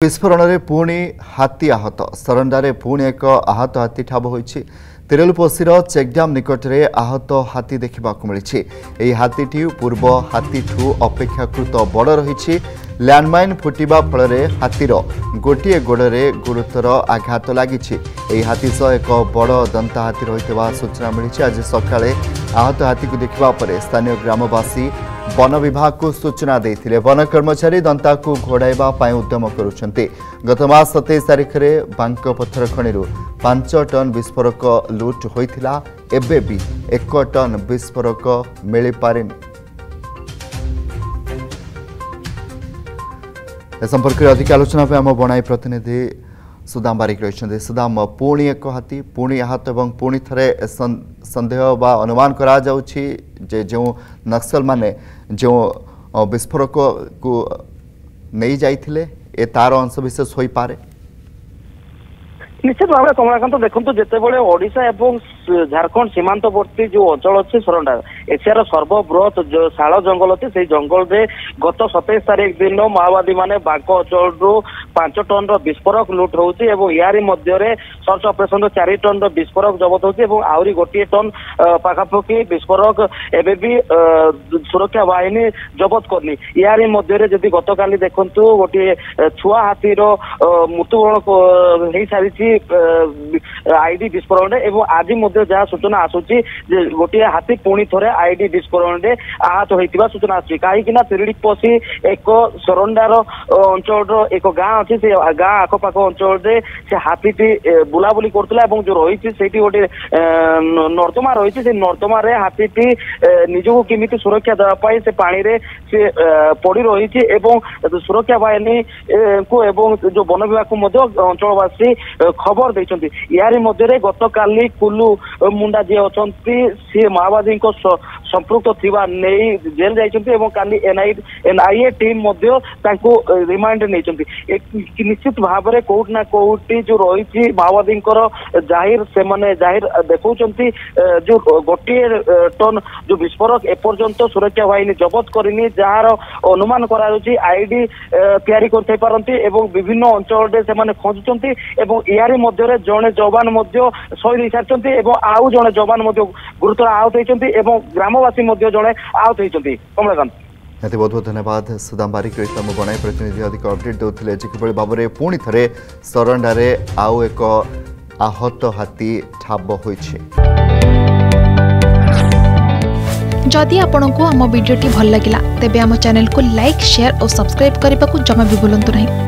विस्फोरण में पुणी हाथी आहत सरंडारे पुणी एक आहत हाथी ठाब होइछि। तिरेलुपसीर चेकड्याम निकट में आहत हाथी देखा मिली। यह हाथी पूर्व हाथी ठू अपेक्षाकृत बड़ रही। लैंडमाइन फुटिबा फल हाथीर गोटे गोड़े गुरुतर आघात लगी। हाथी सह एक बड़ दंता हाथी रही सूचना मिली। आज सकाळे आहत हाथी को देखा स्थानीय ग्रामवासी वन विभाग को सूचना देते। वन कर्मचारी दंता को घोड़ाइबा उद्यम करुछन्ते। गत मास 27 तारिख में बांक पत्थर खनि 5 टन विस्फोरक लुट होइथिला। एबे भी 1 टन विस्फोरक मिल पारिनी। ए संपर्क में अधिक आलोचना पे आम बनाई प्रतिनिधि सुदाम बारिक रही। सुदाम, पुणी एक हाथी पुणी आहत और पुणी थे संदेह बा अनुमान करा जाउछि जे जो नक्सल माने जो विस्फोरक को नहीं जाइथिले ए तार अंश विशेष हो पारे। निश्चित भाव में कमलाकांत देखो जितेबाला ओडिशा एवं झारखंड सीमांतवर्ती जो अंचल अच्छे सरंडा एशियार सर्वबृहत जो शाल जंगल अच्छे से जंगल में गत 27 तारिख दिन माओवादी माने बांक अंचल 5 टन विस्फोरक लुट होउछि एवं यारी मध्य सर्च ऑपरेशन 4 टन विस्फोरक जबत होउछि एवं आउरी गोटे टन पाखापाखि विस्फोरक एबे भी सुरक्षा बाहिनी जबत करनी। यारी मध्य जदि गत काली देखंतु गोटे छुआ हाथीर मृत्युवरण हो सारी आईडी विस्फोरण एवं आज जहाँ सूचना आसूची गोटे हाथी पुणी थे आईडी विस्फोरण आहत होता सूचना आसूची। कहीं तिरिपसी एक सरंडार अंचल एक गाँ अच्छी से गाँ आखपाख अंचल से हाथी बुलाबुली करता जो रही से गोटे नर्दमा रही से नर्दमा हाथी निजक केमी सुरक्षा देवाई से पानी रे से पड़ रही सुरक्षा बाहिनी को एवं जो वन विभाग को अंचलवासी खबर देइछन्ति। यारी मध्य गत काली कुल्लू मुंडा जी अछन्ति सी माओवादी संपृक्त थिबा नै जेल जाइछन्ति एवं काली एनआईए टीम मध्य तांको रिमांड नैछन्ति। निश्चित भाव में कोउट ना कोउटी जो रही माओवादी जाहिर से माने जाहिर देखौछन्ति जो गोटे टन जो विस्फोरक एपर्यंत सुरक्षा बाहिनी जबत करनी जार अनुमान करा आईडी तैयारी करथै पारंती एवं विभिन्न अंचल से माने खोजुछन्ति एवं यारी मध्य जड़े जवान शहीद हो सारी एवं आउ जड़े जवान गुरुतर आहत होती एवं ग्रामवासी जड़े आहत होती। कमलाकांत बहुत बहुत धन्यवाद सुदाम बारिक रही बनाई प्रतिनिधि अधिक अपडेट देते कि भाव में पुणी थे सरंडारे आउ एक आहत हाथी ठाब होइछि। जदि आपंक आम भिडी भल लगा तेब आम चैनल को लाइक शेयर और सब्सक्राइब करने को जमा भी भूलु नहीं।